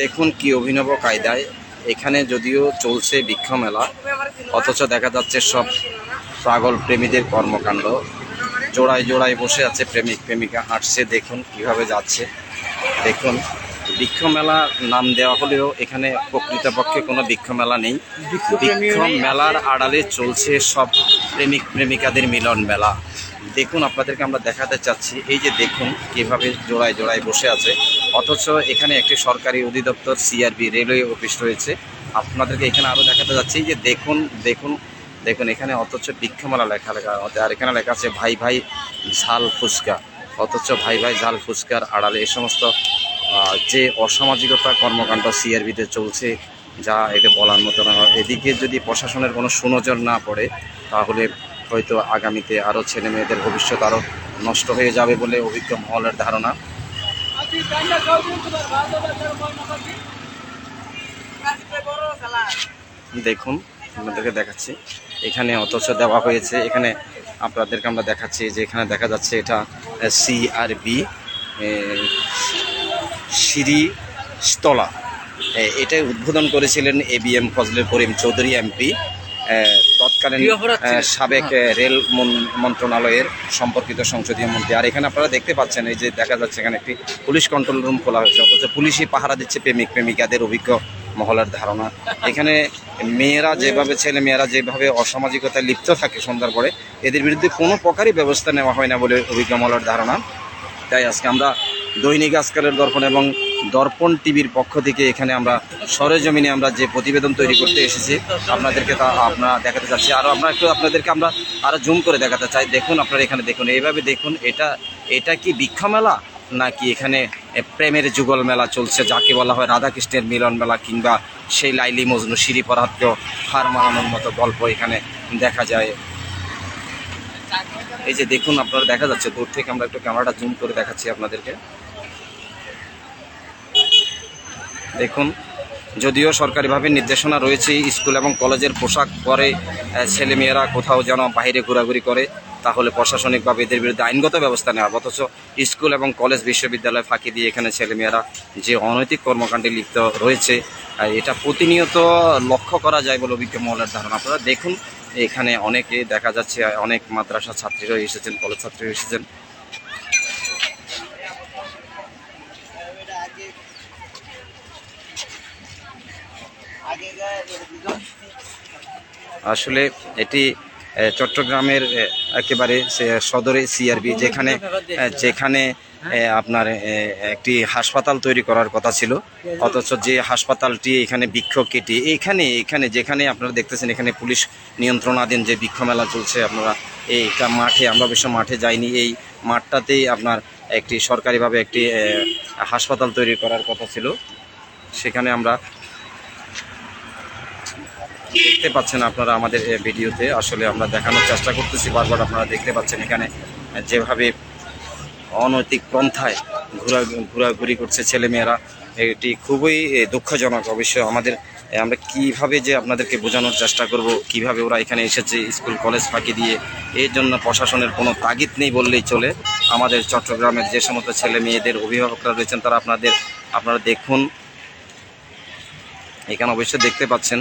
দেখুন কি অভিনব কায়দায় এখানে যদিও চলছে বৃক্ষ মেলা, অথচ দেখা যাচ্ছে সব পাগল প্রেমীদের কর্মকাণ্ড। জোড়ায় জোড়ায় বসে আছে প্রেমিক প্রেমিকা, হাঁটছে, দেখুন কিভাবে যাচ্ছে। দেখুন, বৃক্ষ মেলা নাম দেওয়া হলেও এখানে প্রকৃতপক্ষে কোনো বৃক্ষ মেলা নেই। বৃক্ষ মেলার আড়ালে চলছে সব প্রেমিক প্রেমিকাদের মিলন মেলা। দেখুন, আপনাদেরকে আমরা দেখাতে চাচ্ছি, এই যে দেখুন কিভাবে জোড়ায় জোড়ায় বসে আছে, অথচ এখানে একটি সরকারি অধিদপ্তর সিআরবি রেলওয়ে অফিস রয়েছে। আপনাদেরকে এখানে আরও দেখাতে যাচ্ছি, যে দেখুন দেখুন দেখুন এখানে অথচ বৃক্ষমেলা লেখা আর এখানে লেখা আছে ভাই ভাই ঝাল ফুচকা। অথচ ভাই ভাই ঝাল ফুচকার আড়ালে এই সমস্ত যে অসামাজিকতা কর্মকাণ্ড সিআরবিতে চলছে, যা এটা বলার মতো না। এদিকে যদি প্রশাসনের কোনো সুনজর না পড়ে, তাহলে হয়তো আগামীতে আরও ছেলে মেয়েদের ভবিষ্যৎ আরও নষ্ট হয়ে যাবে বলে অভিজ্ঞ মহলের ধারণা। দেখুন, আপনাদেরকে দেখাচ্ছি এখানে অথচ দেওয়া হয়েছে, এখানে আপনাদেরকে আমরা দেখাচ্ছি যে এখানে দেখা যাচ্ছে এটা সিআরবি শিরিষতলা। এটাই উদ্বোধন করেছিলেন এবিএম ফজলে করিম চৌধুরী এমপি, তৎকালীন সাবেক রেল মন্ত্রণালয়ের সম্পর্কিত সংসদীয় মন্ত্রী। আর এখানে আপনারা দেখতে পাচ্ছেন, এই যে দেখা যাচ্ছে এখানে একটি পুলিশ কন্ট্রোল রুম খোলা হয়েছে, অথচ পুলিশই পাহারা দিচ্ছে প্রেমিক প্রেমিকাদের, অভিজ্ঞ মহলের ধারণা। এখানে ছেলে মেয়েরা যেভাবে অসামাজিকতায় লিপ্ত থাকে সন্ধ্যার পরে, এদের বিরুদ্ধে কোনো প্রকারই ব্যবস্থা নেওয়া হয় না বলে অভিজ্ঞ মহলের ধারণা। তাই আজকে আমরা দৈনিক আজকালের দর্পণ এবং দর্পণ টিভির পক্ষ থেকে এখানে আমরা সরেজমিনে আমরা যে প্রতিবেদন তৈরি করতে এসেছি, আপনাদেরকে তা আপনারা দেখাতে চাচ্ছি। আরও আপনাদেরকে আমরা আরও জুম করে দেখাতে চাই। দেখুন, আপনারা এখানে দেখুন, এইভাবে দেখুন, এটা কি বৃক্ষ মেলা নাকি এখানে প্রেমের যুগল মেলা চলছে, যাকে বলা হয় রাধাকৃষ্ণের মিলন মেলা, কিংবা সেই লাইলি মজনু সিঁড়ি ফরহাদকেও হার মানানোর মতো গল্প এখানে দেখা যায়। এই যে দেখুন, আপনারা দেখা যাচ্ছে দূর থেকে, আমরা একটু ক্যামেরাটা জুম করে দেখাচ্ছি আপনাদেরকে। দেখুন, যদিও সরকারিভাবে নির্দেশনা রয়েছে স্কুল এবং কলেজের পোশাক পরে ছেলেমেয়েরা কোথাও যেন বাইরে ঘোরাঘুরি করে, তাহলে প্রশাসনিকভাবে এদের বিরুদ্ধে আইনগত ব্যবস্থা নেওয়া হবে। অথচ স্কুল এবং কলেজ বিশ্ববিদ্যালয় ফাঁকি দিয়ে এখানে ছেলেমেয়েরা যে অনৈতিক কর্মকাণ্ডে লিপ্ত রয়েছে, এটা প্রতিনিয়ত লক্ষ্য করা যায় বলে অভিজ্ঞ মহলের ধারণা। আপনারা দেখুন, এখানে অনেকে দেখা যাচ্ছে, অনেক মাদ্রাসা ছাত্রীরা এসেছেন, কলেজ ছাত্রীরা এসেছেন। আসলে এটি চট্টগ্রামের একেবারে সদরে সিআরবি, যেখানে আপনার একটি হাসপাতাল তৈরি করার কথা ছিল, অথচ যে হাসপাতালটি এখানে বৃক্ষ কেটে এখানে যেখানে আপনারা দেখতেছেন, এখানে পুলিশ নিয়ন্ত্রণাধীন যে বৃক্ষ মেলা চলছে, আপনারা এই মাঠে, আমরা অবশ্য মাঠে যাইনি, এই মাঠটাতেই আপনার একটি সরকারিভাবে একটি হাসপাতাল তৈরি করার কথা ছিল। সেখানে আমরা দেখতে পাচ্ছেন আপনারা আমাদের ভিডিওতে, আসলে আমরা দেখানোর চেষ্টা করতেছি বারবার। আপনারা দেখতে পাচ্ছেন এখানে যেভাবে অনৈতিক পন্থায় ঘোরাঘুরি করছে ছেলেমেয়েরা, এটি খুবই দুঃখজনক। অবশ্যই আমরা কিভাবে যে আপনাদেরকে বোঝানোর চেষ্টা করব, কিভাবে ওরা এখানে এসেছে স্কুল কলেজ ফাঁকি দিয়ে, এর জন্য প্রশাসনের কোনো তাগিদ নেই বললেই চলে। আমাদের চট্টগ্রামের যে সমস্ত ছেলে মেয়েদের অভিভাবকরা রয়েছেন, তারা আপনারা দেখুন, এখানে অবশ্যই দেখতে পাচ্ছেন,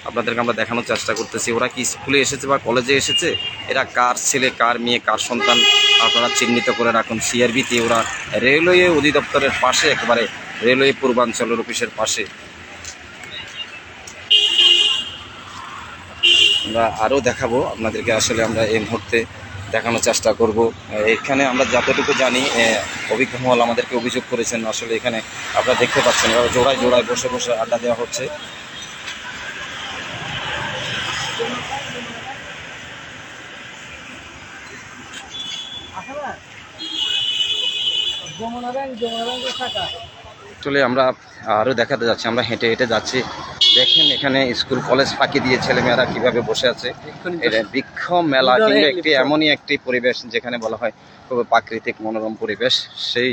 আপনাদেরকে আমরা দেখানোর চেষ্টা করতেছি ওরা কি স্কুলে এসেছে বা কলেজে এসেছে, এরা কার ছেলে, কার মেয়ে, কার সন্তান, আপনারা চিহ্নিত করে রাখুন। সিআরবিতে ওরা রেলওয়ে অধিদপ্তরের পাশে, একেবারে রেলওয়ে পূর্বাঞ্চলের অফিসের পাশে। আমরা আরও দেখাবো আপনাদেরকে, আসলে আমরা এই মুহূর্তে দেখানোর চেষ্টা করব। এখানে আমরা যতটুকু জানি, অভিজ্ঞ মহল আমাদেরকে অভিযোগ করেছেন, আসলে এখানে আপনারা দেখতে পাচ্ছেন এবার জোড়ায় জোড়ায় বসে বসে আড্ডা দেওয়া হচ্ছে। আসলে আমরা আরও দেখাতে যাচ্ছি, আমরা হেঁটে হেঁটে যাচ্ছি। দেখেন এখানে স্কুল কলেজ ফাঁকি দিয়ে ছেলেমেয়েরা কিভাবে বসে আছে। এটা বৃক্ষ মেলা কিংবা এমনই একটি পরিবেশ যেখানে বলা হয় খুব প্রাকৃতিক মনোরম পরিবেশ। সেই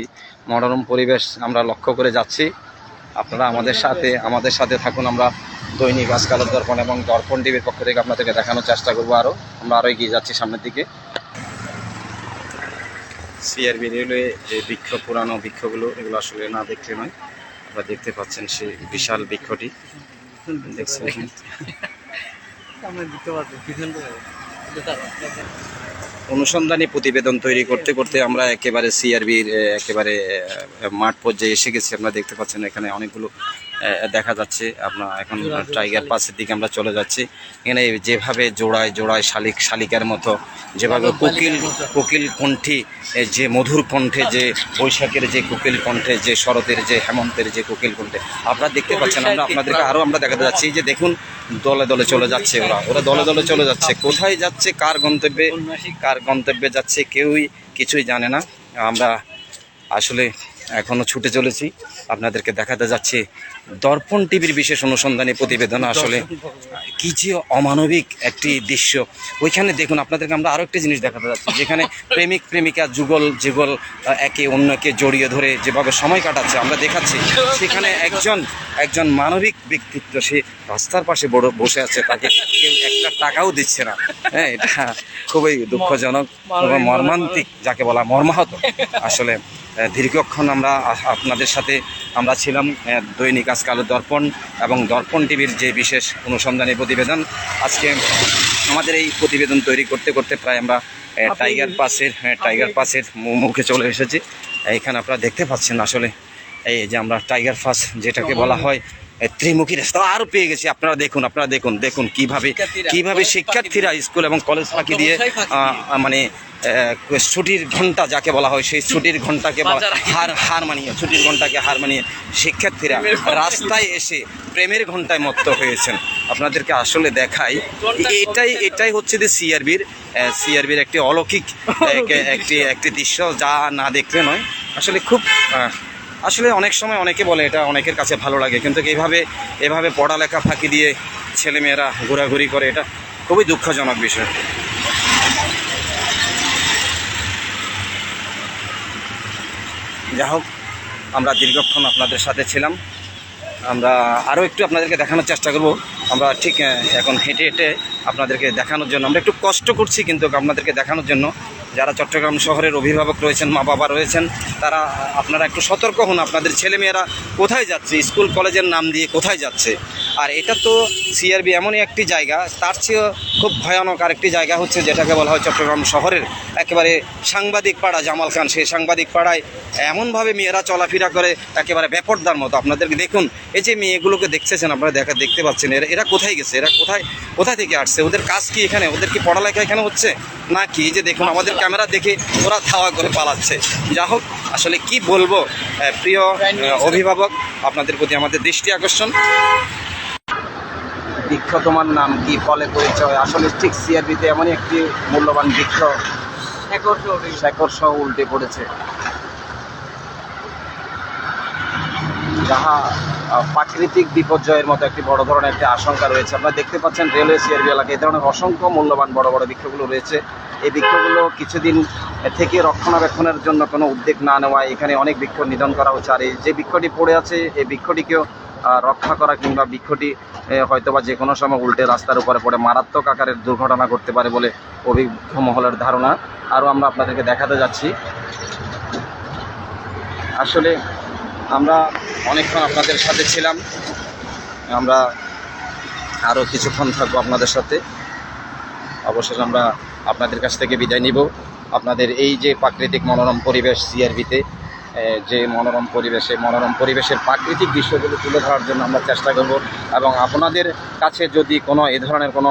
মনোরম পরিবেশ আমরা লক্ষ্য করে যাচ্ছি। আপনারা আমাদের সাথে থাকুন। আমরা দৈনিক আজকালের দর্পণ এবং দর্পণ টিভির পক্ষ থেকে আপনাদেরকে দেখানোর চেষ্টা করবো। আমরা আরও এগিয়ে যাচ্ছি সামনের দিকে। সিআরবি রেলওয়ে যে পুরানো বৃক্ষগুলো, এগুলো আসলে না দেখলে নয়। আপনারা দেখতে পাচ্ছেন সেই বিশাল বৃক্ষটি দেখছেন। অনুসন্ধানী প্রতিবেদন তৈরি করতে করতে আমরা একেবারে সিআরবির একেবারে মাঠ পর্যায়ে এসে গেছি। আপনারা দেখতে পাচ্ছেন এখানে অনেকগুলো দেখা যাচ্ছে। আপনার এখন টাইগার পাসের দিকে আমরা চলে যাচ্ছি। এখানে যেভাবে জোড়ায় জোড়ায় শালিকার মতো যেভাবে কোকিল কণ্ঠী, যে মধুর কণ্ঠে, যে বৈশাখের যে কোকিল কণ্ঠে, যে শরতের যে হেমন্তের যে কোকিল কণ্ঠে আপনারা দেখতে পাচ্ছেন। আমরা আপনাদেরকে আরও আমরা দেখাতে যাচ্ছি যে দেখুন দলে দলে চলে যাচ্ছে, ওরা দলে দলে চলে যাচ্ছে। কোথায় যাচ্ছে, কার গন্তব্যে যাচ্ছে কেউই কিছুই জানে না। আমরা আসলে এখনও ছুটে চলেছি, আপনাদেরকে দেখাতে যাচ্ছি দর্পণ টিভির বিশেষ অনুসন্ধানী প্রতিবেদন। আসলে কি যে অমানবিক একটি দৃশ্য। ওইখানে দেখুন, আপনাদেরকে আমরা আরও একটি জিনিস দেখাতে যাচ্ছি, যেখানে প্রেমিক প্রেমিকা যুগল একে অন্যকে জড়িয়ে ধরে যেভাবে সময় কাটাচ্ছে আমরা দেখাচ্ছি। সেখানে একজন মানবিক ব্যক্তিত্ব সে রাস্তার পাশে বসে আছে, তাকে কেউ একটা টাকাও দিচ্ছে না। হ্যাঁ, এটা খুবই দুঃখজনক এবং মর্মান্তিক, যাকে বলা মর্মাহত। আসলে দীর্ঘক্ষণ আমরা আপনাদের সাথে আমরা ছিলাম দৈনিক আজকাল দর্পণ এবং দর্পণ টিভির যে বিশেষ অনুসন্ধানী প্রতিবেদন। আজকে আমাদের এই প্রতিবেদন তৈরি করতে করতে প্রায় আমরা টাইগার পাসের মুখে চলে এসেছি। এইখানে আপনারা দেখতে পাচ্ছেন আসলে এই যে আমরা টাইগার পাস যেটাকে বলা হয় ত্রিমুখী রাস্তা আরও পেয়ে গেছি। আপনারা দেখুন কিভাবে শিক্ষার্থীরা স্কুল এবং কলেজ ফাঁকি দিয়ে মানে ছুটির ঘন্টা যাকে বলা হয় সেই ছুটির ঘন্টাকে হার মানিয়ে শিক্ষার্থীরা রাস্তায় এসে প্রেমের ঘন্টায় মত্ত হয়েছেন। আপনাদেরকে আসলে দেখাই, এটাই হচ্ছে যে সিআরবির একটি অলৌকিক একটি দৃশ্য, যা না দেখলে নয়। আসলে আসলে অনেক সময় অনেকে বলে এটা অনেকের কাছে ভালো লাগে, কিন্তু এভাবে পড়ালেখা ফাঁকি দিয়ে ছেলেমেয়েরা ঘোরাঘুরি করে, এটা খুবই দুঃখজনক বিষয়। যা হোক, আমরা দীর্ঘক্ষণ আপনাদের সাথে ছিলাম। আমরা আরও একটু আপনাদেরকে দেখানোর চেষ্টা করব। আমরা ঠিক এখন হেঁটে হেঁটে আপনাদেরকে দেখানোর জন্য আমরা একটু কষ্ট করছি, কিন্তু আপনাদেরকে দেখানোর জন্য যারা চট্টগ্রাম শহরের অভিভাবক রয়েছেন, মা বাবা রয়েছেন, আপনারা একটু সতর্ক হন। আপনাদের ছেলেমেয়েরা কোথায় যাচ্ছে, স্কুল কলেজের নাম দিয়ে কোথায় যাচ্ছে। আর এটা তো সিআরবি এমনই একটি জায়গা, তার চেয়েও খুব ভয়ানক আরেকটি জায়গা হচ্ছে যেটাকে বলা হয় চট্টগ্রাম শহরের একেবারে সাংবাদিক পাড়া জামাল খান। সেই সাংবাদিক পাড়ায় এমনভাবে মেয়েরা চলাফেরা করে একেবারে বেপরদার মতো। আপনাদেরকে দেখুন, এই যে মেয়েগুলোকে দেখতেছেন, আপনারা দেখতে পাচ্ছেন, এরা কোথায় গেছে, এরা কোথায় থেকে আসছে, ওদের কাজ কি এখানে, ওদের কি পড়ালেখা এখানে হচ্ছে না কি? যে দেখুন, আমাদের ক্যামেরা দেখে ওরা ধাওয়া করে পালাচ্ছে। যা হোক, আসলে কি বলবো, প্রিয় অভিভাবক, আপনাদের প্রতি আমাদের দৃষ্টি আকর্ষণ। বৃক্ষ তোমার নাম কি, ফলে পরিচয়। আসলে ঠিক সিআরবিতে এমনই একটি মূল্যবান বৃক্ষ শেকড় সহ উল্টে পড়েছে, যাহা প্রাকৃতিক বিপর্যয়ের মতো একটি বড় ধরনের একটি আশঙ্কা রয়েছে। আপনারা দেখতে পাচ্ছেন রেলওয়ে সিআরবি এলাকায় এই ধরনের অসংখ্য মূল্যবান বড় বড় বৃক্ষগুলো রয়েছে। এই বৃক্ষগুলো কিছুদিন থেকে রক্ষণাবেক্ষণের জন্য কোনো উদ্যোগ না নেওয়ায় এখানে অনেক বৃক্ষ নিধন করা হচ্ছে। আর এই যে বৃক্ষটি পড়ে আছে, এই বৃক্ষটিকেও রক্ষা করা কিংবা বৃক্ষটি হয়তোবা যে কোনো সময় উল্টে রাস্তার উপরে পড়ে মারাত্মক আকারের দুর্ঘটনা করতে পারে বলে অভিজ্ঞ মহলের ধারণা। আরও আমরা আপনাদেরকে দেখাতে যাচ্ছি। আসলে আমরা অনেকক্ষণ আপনাদের সাথে ছিলাম, আমরা আরও কিছুক্ষণ থাকবো আপনাদের সাথে। অবশেষে আমরা আপনাদের কাছ থেকে বিদায় নিব। আপনাদের এই যে প্রাকৃতিক মনোরম পরিবেশ সিআরবিতে, যে মনোরম পরিবেশের প্রাকৃতিক দৃশ্যগুলো তুলে ধরার জন্য আমরা চেষ্টা করব। এবং আপনাদের কাছে যদি কোনো এ ধরনের কোনো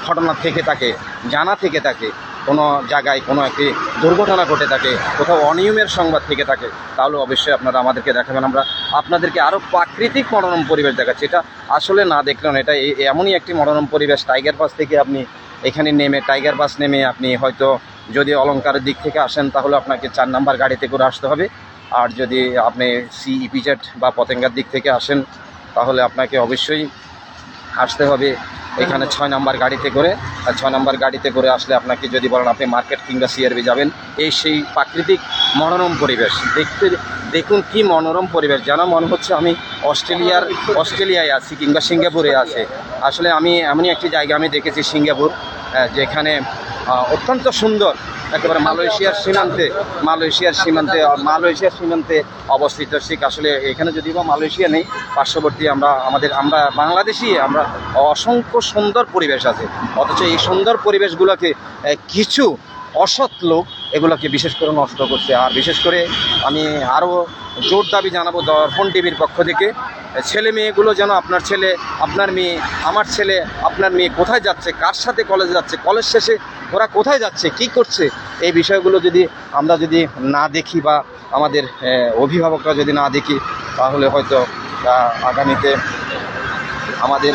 ঘটনা থেকে থাকে, জানা থেকে থাকে, কোনো জায়গায় কোনো একটি দুর্ঘটনা ঘটে থাকে, কোথাও অনিয়মের সংবাদ থেকে থাকে, তাহলে অবশ্যই আপনারা আমাদেরকে দেখাবেন। আমরা আপনাদেরকে আরও প্রাকৃতিক মনোরম পরিবেশ দেখাচ্ছি। এটা আসলে না দেখলেন, এটা এমনই একটি মনোরম পরিবেশ। টাইগার পাস থেকে আপনি এখানে টাইগার পাস নেমে আপনি হয়তো যদি অলঙ্কারের দিক থেকে আসেন তাহলে আপনাকে 4 নাম্বার গাড়িতে করে আসতে হবে। আর যদি আপনি ইপিজেড বা পতেঙ্গার দিক থেকে আসেন তাহলে আপনাকে অবশ্যই আসতে হবে এখানে 6 নাম্বার গাড়িতে করে। আর 6 নাম্বার গাড়িতে করে আসলে আপনাকে যদি বলেন আপনি মার্কেট কিংবা সিআরবি যাবেন, সেই প্রাকৃতিক মনোরম পরিবেশ দেখুন কি মনোরম পরিবেশ, যেন মনে হচ্ছে আমি অস্ট্রেলিয়ায় আছি কিংবা সিঙ্গাপুরে আছি। আসলে আমি এমনই একটি জায়গা আমি দেখেছি সিঙ্গাপুর, যেখানে অত্যন্ত সুন্দর একেবারে মালয়েশিয়ার সীমান্তে অবস্থিত। ঠিক আসলে এখানে যদি বা মালয়েশিয়া নেই, পার্শ্ববর্তী আমরা বাংলাদেশি, আমরা অসংখ্য সুন্দর পরিবেশ আছে, অথচ এই সুন্দর পরিবেশগুলোকে কিছু অসৎ লোক এগুলোকে বিশেষ করে নষ্ট করছে। আর বিশেষ করে আমি আরও জোর দাবি জানাবো দর্পণ টিভির পক্ষ থেকে, ছেলে মেয়েগুলো যেন আপনার ছেলে, আপনার মেয়ে, আমার ছেলে, আপনার মেয়ে কোথায় যাচ্ছে, কার সাথে কলেজে যাচ্ছে, কলেজ শেষে ওরা কোথায় যাচ্ছে, কি করছে, এই বিষয়গুলো যদি আমরা না দেখি বা আমাদের অভিভাবকরা যদি না দেখি, তাহলে হয়তো আগামীতে আমাদের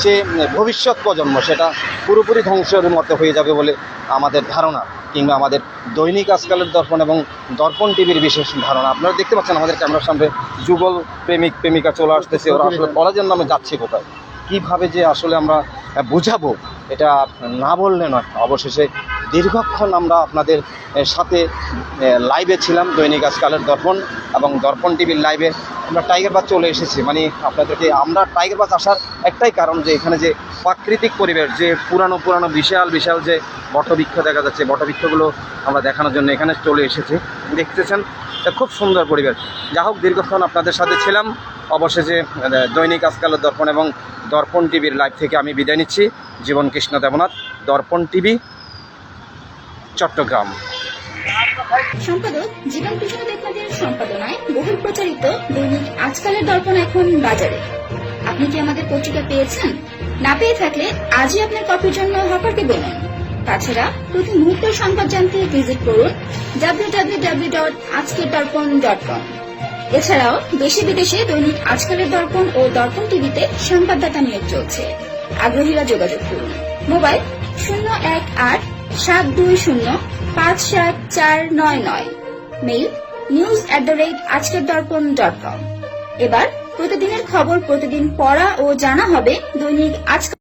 যে ভবিষ্যৎ প্রজন্ম সেটা পুরোপুরি ধ্বংসের মতো হয়ে যাবে বলে আমাদের ধারণা, কিংবা আমাদের দৈনিক আজকালের দর্পণ এবং দর্পণ টিভির বিশেষ ধারণা। আপনারা দেখতে পাচ্ছেন আমাদের ক্যামেরার সামনে যুগল প্রেমিকা চলে আসতেছে। ওরা আসলে কলেজের নামে যাচ্ছে কোথায়, কীভাবে যে আসলে আমরা বোঝাবো এটা না বললে নয়। অবশেষে দীর্ঘক্ষণ আমরা আপনাদের সাথে লাইভে ছিলাম, দৈনিক আজকালের দর্পণ এবং দর্পণ টিভির লাইভে আমরা টাইগার বাস চলে এসেছি। মানে আপনাদেরকে আমরা টাইগার বাস আসার একটাই কারণ যে এখানে যে প্রাকৃতিক পরিবেশ, যে পুরানো বিশাল যে বটবৃক্ষ দেখা যাচ্ছে, বটবৃক্ষগুলো আমরা দেখানোর জন্য এখানে চলে এসেছি। দেখতেছেন খুব সুন্দর পরিবেশ। যা হোক, দীর্ঘক্ষণ আপনাদের সাথে ছিলাম। অবশেষে দৈনিক আজকালের দর্পণ এবং দর্পণ টিভির লাইভ থেকে আমি বিদায় নিচ্ছি। জীবন কৃষ্ণ দেবনাথ, দর্পণ টিভি, চট্টগ্রাম। সম্পাদক জীবন কৃষ্ণ দেবনাথের সম্পাদনায় বহুল প্রচারিত দৈনিক আজকালের দর্পণ এখন বাজারে। আপনি কি আমাদের পত্রিকা পেয়েছেন? না পেয়ে থাকলে আজই আপনার কপির জন্য হকারকে বলুন। তাছাড়া প্রতি মুহূর্তের সংবাদ জানতে ভিজিট করুন www.ajkerdarpon.com। এছাড়াও দেশে বিদেশে দৈনিক আজকালের দর্পণ ও দর্পণ টিভিতে সংবাদদাতা নিয়োগ চলছে। আগ্রহীরা যোগাযোগ করুন। মোবাইল 018-720-57499। Mail news@ajkerdarpon.com। এবার প্রতিদিনের খবর প্রতিদিন পড়া ও জানা হবে দৈনিক আজকাল।